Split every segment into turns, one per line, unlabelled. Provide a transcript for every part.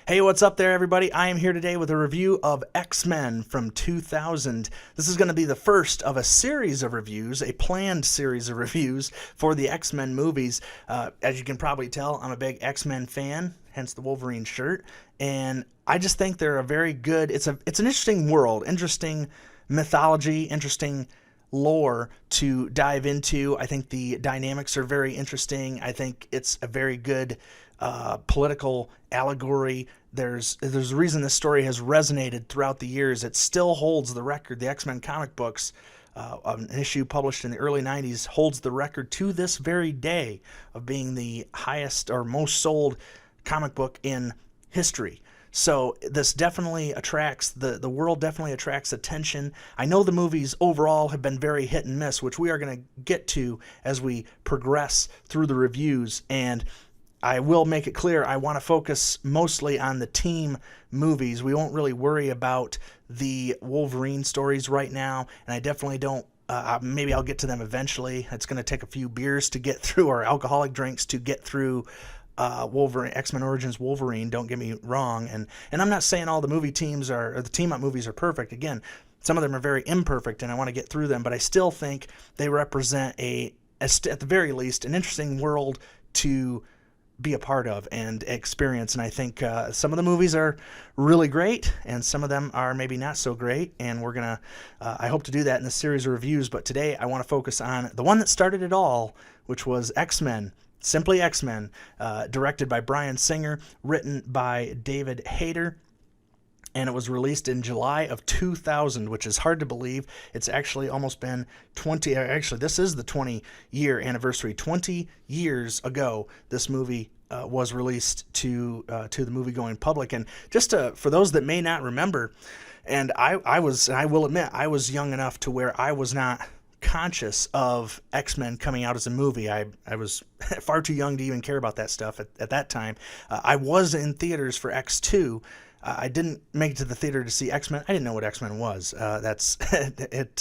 Hey, what's up there, everybody? I am here today with a review of X-Men from 2000. This is going to be the first of a series of reviews, a planned series of reviews for the X-Men movies. As you can probably tell, I'm a big X-Men fan, hence the Wolverine shirt, and I just think they're a very good, it's an interesting world, interesting mythology, interesting lore to dive into. I think the dynamics are very interesting. I think it's a very good political allegory. There's a reason this story has resonated throughout the years. It still holds the record. The X-Men comic books, an issue published in the early 90s, holds the record to this very day of being the highest or most sold comic book in history. So this definitely attracts, the world definitely attracts attention. I know the movies overall have been very hit and miss, which we are going to get to as we progress through the reviews. And I will make it clear, I want to focus mostly on the team movies. We won't really worry about the Wolverine stories right now, and I definitely don't. Maybe I'll get to them eventually. It's going to take a few beers to get through, or alcoholic drinks to get through Wolverine, X-Men Origins Wolverine, don't get me wrong. And I'm not saying all the movie teams or the team-up movies are perfect. Again, some of them are very imperfect, and I want to get through them, but I still think they represent at the very least, an interesting world to be a part of and experience. And I think some of the movies are really great, and some of them are maybe not so great, and we're gonna I hope to do that in this series of reviews. But today I want to focus on the one that started it all, which was X-Men, simply X-Men, directed by Bryan Singer, written by David Hayter, and it was released in July of 2000, which is hard to believe. It's actually almost been 20, actually this is the 20-year anniversary. 20 years ago, this movie was released to the movie-going public. And just for those that may not remember, and I will admit, I was young enough to where I was not conscious of X-Men coming out as a movie. I was far too young to even care about that stuff at that time. I was in theaters for X2. I didn't make it to the theater to see X-Men. I didn't know what X-Men was. It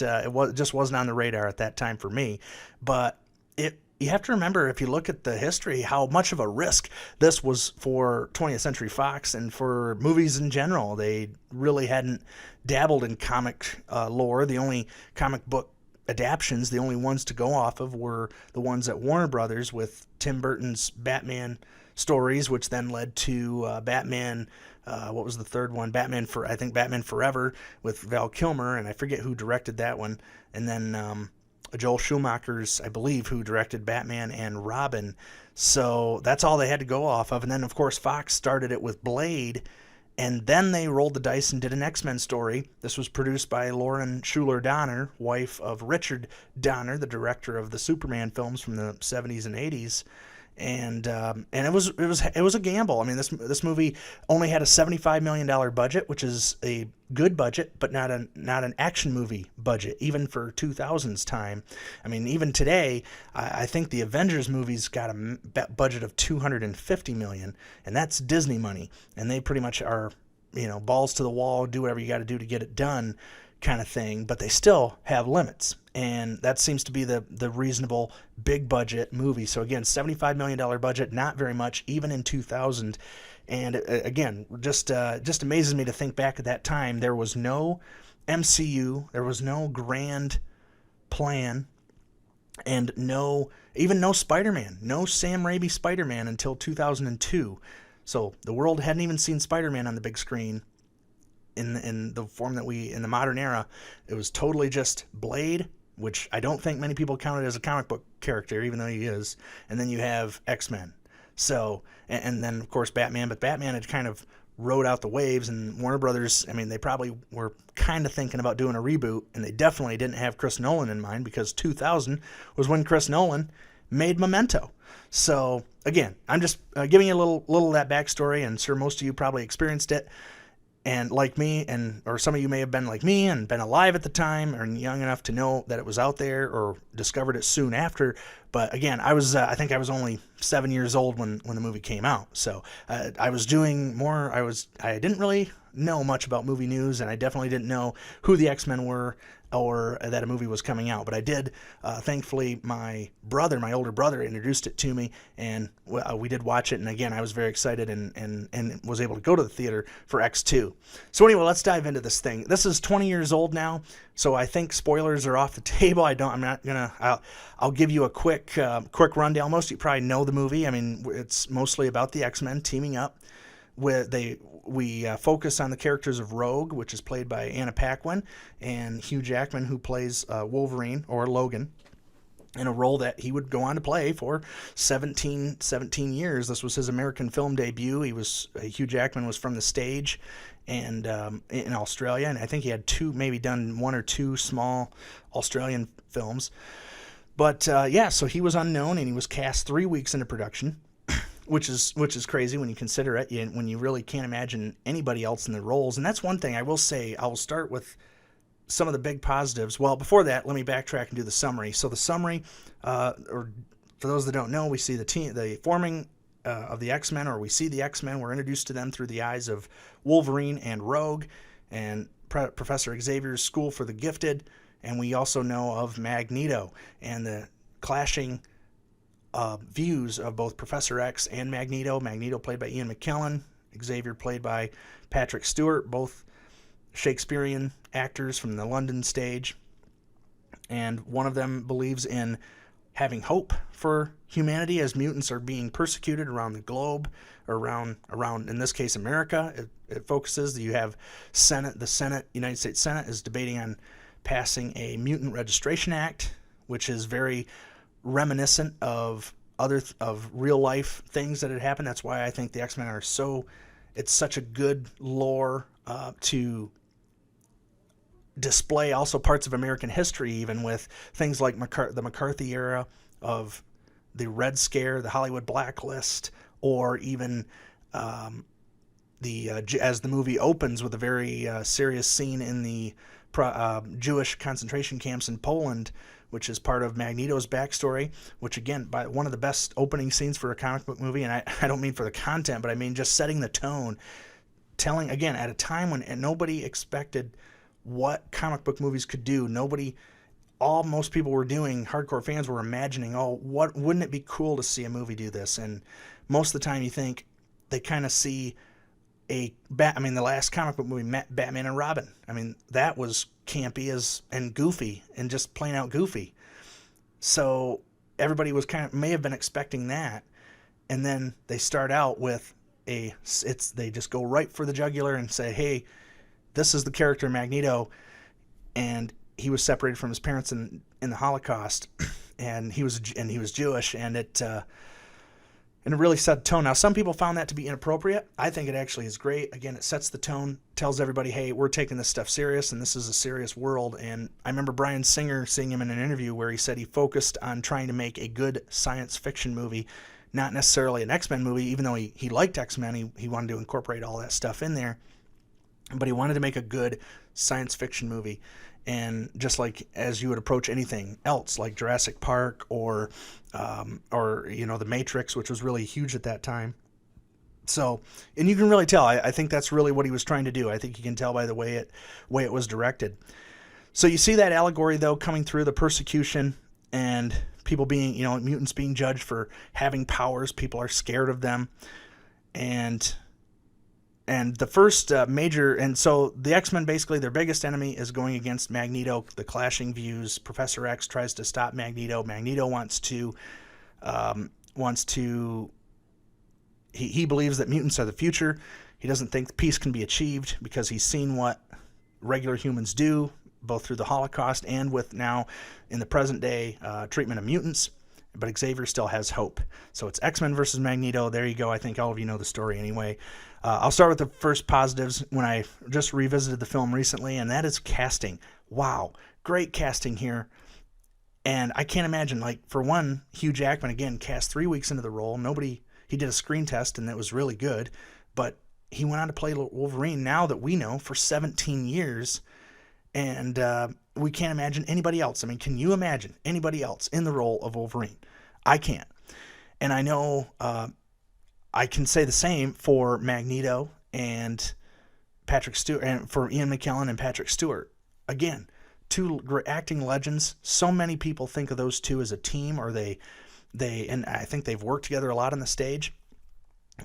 just wasn't on the radar at that time for me. But you have to remember, if you look at the history, how much of a risk this was for 20th Century Fox and for movies in general. They really hadn't dabbled in comic lore. The only comic book adaptions, the only ones to go off of, were the ones at Warner Brothers with Tim Burton's Batman stories, which then led to Batman. What was the third one? Batman Forever with Val Kilmer, and I forget who directed that one. And then Joel Schumacher's, I believe, who directed Batman and Robin. So that's all they had to go off of. And then, of course, Fox started it with Blade, and then they rolled the dice and did an X-Men story. This was produced by Lauren Shuler Donner, wife of Richard Donner, the director of the Superman films from the 70s and 80s. And it was a gamble. I mean, this movie only had a $75 million budget, which is a good budget, but not an action movie budget, even for 2000's time. I mean, even today, I think the Avengers movies got a budget of $250 million, and that's Disney money, and they pretty much are, balls to the wall, do whatever you got to do to get it done, kind of thing. But they still have limits, and that seems to be the reasonable big budget movie. So again, $75 million budget, not very much even in 2000. And again, just amazes me to think back at that time. There was no MCU, there was no grand plan, and even no Spider-Man, no Sam Raimi Spider-Man until 2002. So the world hadn't even seen Spider-Man on the big screen in the form that in the modern era. It was totally just Blade, which I don't think many people counted as a comic book character, even though he is. And then you have X-Men. So, and then of course Batman, but Batman had kind of rode out the waves, and Warner Brothers, I mean, they probably were kind of thinking about doing a reboot, and they definitely didn't have Chris Nolan in mind, because 2000 was when Chris Nolan made Memento. So again, I'm just giving you a little of that backstory, and sure most of you probably experienced it. And like me, or some of you may have been like me and been alive at the time or young enough to know that it was out there, or discovered it soon after. But again, I think I was only 7 years old when the movie came out. So I was doing more. I didn't really know much about movie news, and I definitely didn't know who the X-Men were or that a movie was coming out. But I did, thankfully, my older brother, introduced it to me, and we did watch it. And again, I was very excited and was able to go to the theater for X2. So anyway, let's dive into this thing. This is 20 years old now, so I think spoilers are off the table. I'll give you a quick rundown. Most of you probably know the movie. I mean, it's mostly about the X-Men teaming up. We focus on the characters of Rogue, which is played by Anna Paquin, and Hugh Jackman, who plays Wolverine, or Logan, in a role that he would go on to play for 17 years. This was his American film debut. Hugh Jackman was from the stage and in Australia, and I think he had done one or two small Australian films. But so he was unknown, and he was cast 3 weeks into production. Which is crazy when you consider it, when you really can't imagine anybody else in the roles. And that's one thing I will say. I will start with some of the big positives. Well, before that, let me backtrack and do the summary. So the summary, or for those that don't know, we see the forming of the X-Men, or we see the X-Men. We're introduced to them through the eyes of Wolverine and Rogue and Professor Xavier's School for the Gifted. And we also know of Magneto and the clashing views of both Professor X and Magneto. Magneto played by Ian McKellen, Xavier played by Patrick Stewart, both Shakespearean actors from the London stage. And one of them believes in having hope for humanity as mutants are being persecuted around the globe, or around in this case America. It focuses that you have the United States Senate is debating on passing a Mutant Registration Act, which is very reminiscent of real life things that had happened. That's why I think the X-Men it's such a good lore to display also parts of American history, even with things like the McCarthy era of the Red Scare, the Hollywood blacklist, or even as the movie opens with a very serious scene in the Jewish concentration camps in Poland, which is part of Magneto's backstory, which again, by one of the best opening scenes for a comic book movie. And I don't mean for the content, but I mean just setting the tone, telling, again, at a time when nobody expected what comic book movies could do. Most people were doing, hardcore fans were imagining, wouldn't it be cool to see a movie do this? And most of the time you think they kind of see the last comic book movie, Batman and Robin. I mean, that was campy and goofy, and just plain out goofy. So everybody was may have been expecting that, and then they start out with they just go right for the jugular and say, hey, this is the character Magneto, and he was separated from his parents in the Holocaust, and he was Jewish, and it really set the tone. Now, some people found that to be inappropriate. I think it actually is great. Again, it sets the tone, tells everybody, hey, we're taking this stuff serious, and this is a serious world. And I remember Bryan Singer seeing him in an interview where he said he focused on trying to make a good science fiction movie, not necessarily an X-Men movie, even though he liked X-Men. He wanted to incorporate all that stuff in there. But he wanted to make a good science fiction movie. And just like as you would approach anything else, like Jurassic Park or The Matrix, which was really huge at that time. So, and you can really tell. I think that's really what he was trying to do. I think you can tell by the way it was directed. So you see that allegory though coming through, the persecution and people being, mutants being judged for having powers. People are scared of them, and the first so the X-Men, basically their biggest enemy is going against Magneto, the clashing views. Professor X tries to stop Magneto. Magneto he believes that mutants are the future. He doesn't think peace can be achieved because he's seen what regular humans do, both through the Holocaust and with now in the present day treatment of mutants. But Xavier still has hope. So it's X-Men versus Magneto. There you go. I think all of you know the story anyway. I'll start with the first positives when I just revisited the film recently, and that is casting. Wow, great casting here. And I can't imagine, for one, Hugh Jackman, again, cast 3 weeks into the role. He did a screen test, and that was really good. But he went on to play Wolverine, now that we know, for 17 years. And we can't imagine anybody else. I mean, can you imagine anybody else in the role of Wolverine? I can't. And I know I can say the same for Magneto and Patrick Stewart, and for Ian McKellen and Patrick Stewart. Again, two acting legends. So many people think of those two as a team, or and I think they've worked together a lot on the stage.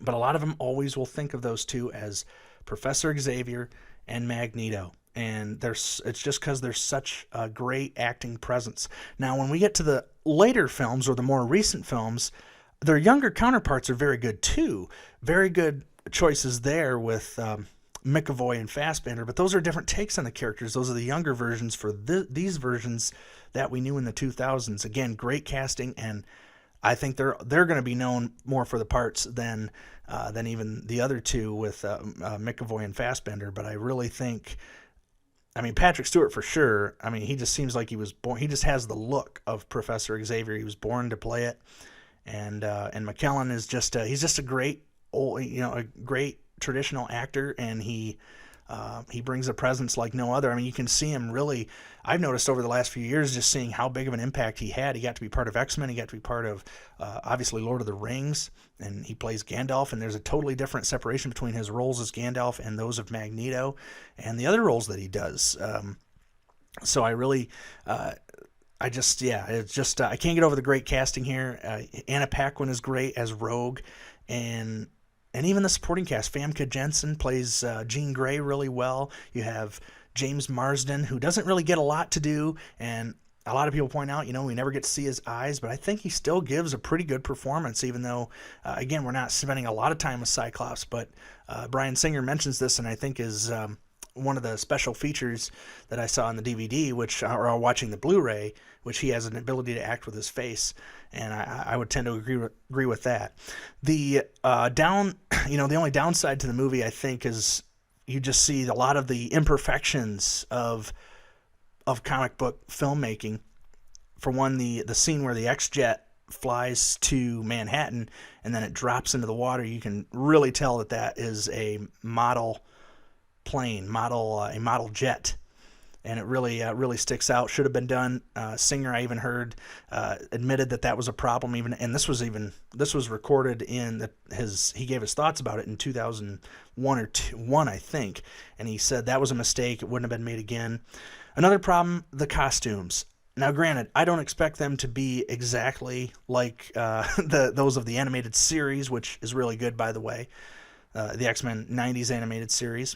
But a lot of them always will think of those two as Professor Xavier and Magneto. And it's just because there's such a great acting presence. Now, when we get to the later films or the more recent films, their younger counterparts are very good too. Very good choices there with McAvoy and Fassbender, but those are different takes on the characters. Those are the younger versions for these versions that we knew in the 2000s. Again, great casting, and I think they're going to be known more for the parts than even the other two with McAvoy and Fassbender. But I really think, I mean, Patrick Stewart for sure. I mean, he just seems like he was born. He just has the look of Professor Xavier. He was born to play it, and McKellen is just he's just a great a great traditional actor, and he brings a presence like no other. I mean, you can see him really. I've noticed over the last few years just seeing how big of an impact he had. He got to be part of X-Men. He got to be part of, obviously, Lord of the Rings, and he plays Gandalf, and there's a totally different separation between his roles as Gandalf and those of Magneto and the other roles that he does. So I really, it's just, I can't get over the great casting here. Anna Paquin is great as Rogue, and even the supporting cast. Famke Janssen plays Jean Grey really well. You have James Marsden, who doesn't really get a lot to do, and a lot of people point out, we never get to see his eyes, but I think he still gives a pretty good performance, even though, again, we're not spending a lot of time with Cyclops. But Bryan Singer mentions this, and I think is one of the special features that I saw in the DVD, or watching the Blu-ray, which he has an ability to act with his face, and I would tend to agree with that. The the only downside to the movie, I think, is you just see a lot of the imperfections of comic book filmmaking. For one, the scene where the X-Jet flies to Manhattan and then it drops into the water, you can really tell that is a model plane, a model jet, and it really sticks out. Should have been done. Singer, I even heard, admitted that was a problem. And this was recorded in he gave his thoughts about it in 2001 or 2001, I think, and he said that was a mistake. It wouldn't have been made again. Another problem: the costumes. Now, granted, I don't expect them to be exactly like those of the animated series, which is really good, by the way, the X-Men 90s animated series,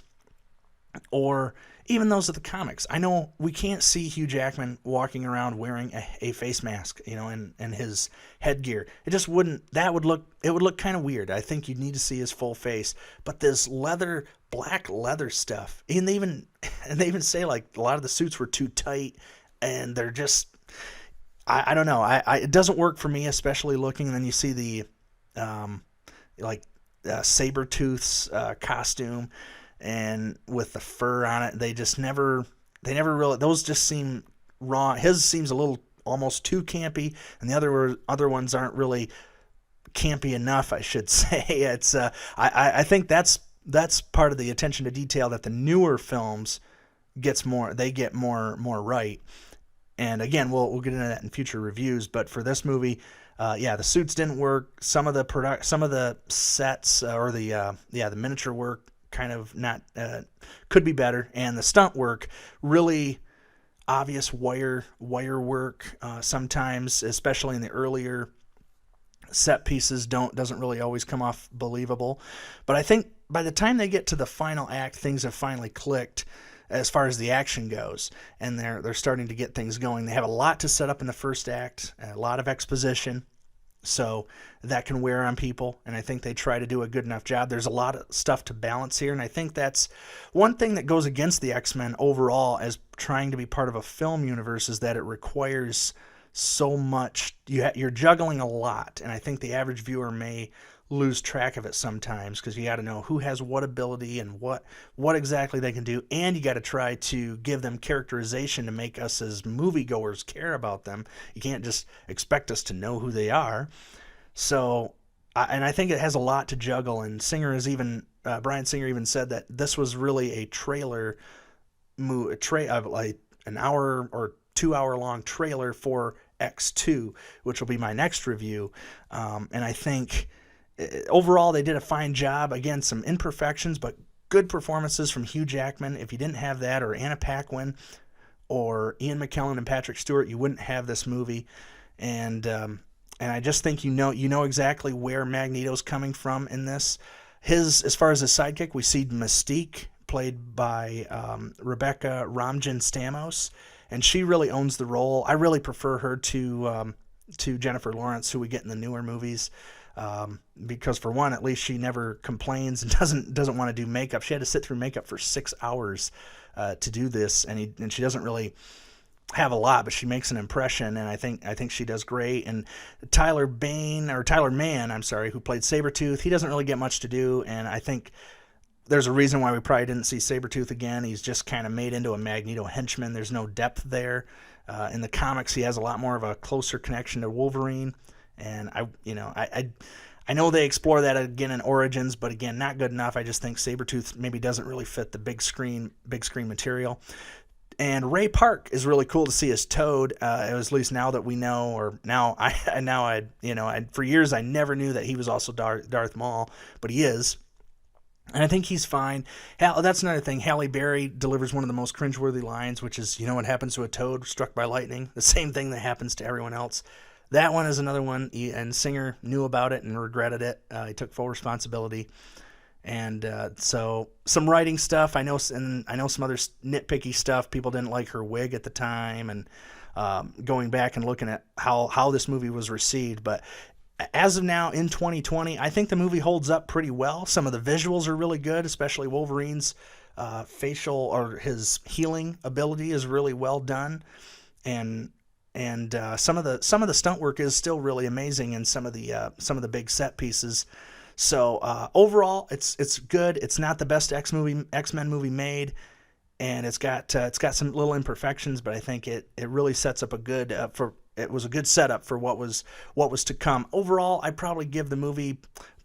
or even those of the comics. I know we can't see Hugh Jackman walking around wearing a face mask, and his headgear. It would look kind of weird. I think you'd need to see his full face. But this black leather stuff, and they even say like a lot of the suits were too tight, and they're just, I don't know. It doesn't work for me, especially looking. And then you see the Sabretooth's costume, and with the fur on it, they never really, those just seem wrong. His seems a little almost too campy, and the other ones aren't really campy enough, I should say. It's I think that's part of the attention to detail that the newer films get more right. And again, we'll get into that in future reviews. But for this movie, the suits didn't work. Some of the sets or the miniature work kind of not could be better, and the stunt work, really obvious wire work sometimes, especially in the earlier set pieces, doesn't really always come off believable. But I think by the time they get to the final act, things have finally clicked as far as the action goes, and they're starting to get things going. They have a lot to set up in the first act, a lot of exposition, so that can wear on people, and I think they try to do a good enough job. There's a lot of stuff to balance here, and I think that's one thing that goes against the X-Men overall as trying to be part of a film universe, is that it requires so much. You're juggling a lot, and I think the average viewer may lose track of it sometimes, because you got to know who has what ability and what exactly they can do, and you got to try to give them characterization to make us as moviegoers care about them. You can't just expect us to know who they are. So, and I think it has a lot to juggle, and Bryan Singer even said that this was really a trailer like an hour or 2 hour long trailer for X2, which will be my next review. And I think overall they did a fine job. Again, some imperfections, but good performances from Hugh Jackman. If you didn't have that, or Anna Paquin, or Ian McKellen and Patrick Stewart, you wouldn't have this movie. And I just think you know exactly where Magneto's coming from in this. As far as his sidekick, we see Mystique, played by Rebecca Ramjan Stamos, and she really owns the role. I really prefer her to Jennifer Lawrence, who we get in the newer movies, because for one, at least she never complains and doesn't want to do makeup. She had to sit through makeup for 6 hours to do this, and she doesn't really have a lot, but she makes an impression, and I think she does great. And Tyler Mann, who played Sabretooth, he doesn't really get much to do, and I think there's a reason why we probably didn't see Sabretooth again. He's just kind of made into a Magneto henchman. There's no depth there. In the comics, he has a lot more of a closer connection to Wolverine, and I know they explore that again in Origins, but again, not good enough. I just think Sabretooth maybe doesn't really fit the big screen material. And Ray Park is really cool to see as Toad. At least now that we know, or for years I never knew that he was also Darth Maul, but he is. And I think he's fine. That's another thing. Halle Berry delivers one of the most cringeworthy lines, which is, what happens to a toad struck by lightning? The same thing that happens to everyone else. That one is another one, and Singer knew about it and regretted it. He took full responsibility. And so some writing stuff, I know some other nitpicky stuff. People didn't like her wig at the time, and going back and looking at how this movie was received. But as of now, in 2020, I think the movie holds up pretty well. Some of the visuals are really good, especially Wolverine's facial, or his healing ability is really well done, and some of the stunt work is still really amazing, and some of the big set pieces. So overall, it's good. It's not the best X-Men movie made, and it's got some little imperfections, but I think it really sets up it was a good setup for what was to come. Overall, I'd probably give the movie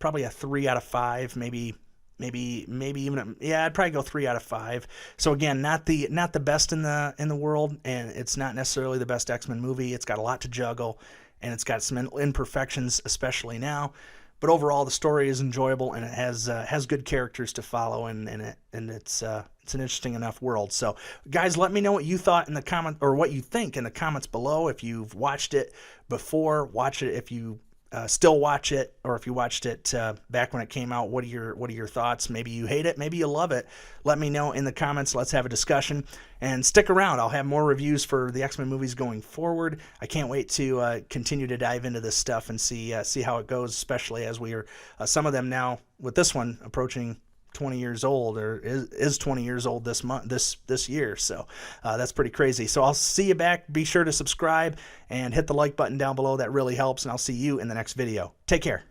a 3 out of 5, maybe even I'd probably go 3 out of 5. So again, not the best in the world, and it's not necessarily the best X-Men movie. It's got a lot to juggle, and it's got some imperfections, especially now. But overall, the story is enjoyable, and it has good characters to follow, and it's an interesting enough world. So, guys, let me know what you thought in the comment, or what you think in the comments below. If you've watched it before, watch it. If you still watch it, or if you watched it back when it came out, what are your thoughts? Maybe you hate it, maybe you love it. Let me know in the comments. Let's have a discussion, and stick around. I'll have more reviews for the X-Men movies going forward. I can't wait to continue to dive into this stuff and see how it goes, especially as we are some of them now, with this one approaching 20 years old, or is 20 years old this year. So that's pretty crazy. So I'll see you back. Be sure to subscribe and hit the like button down below. That really helps, and I'll see you in the next video. Take care.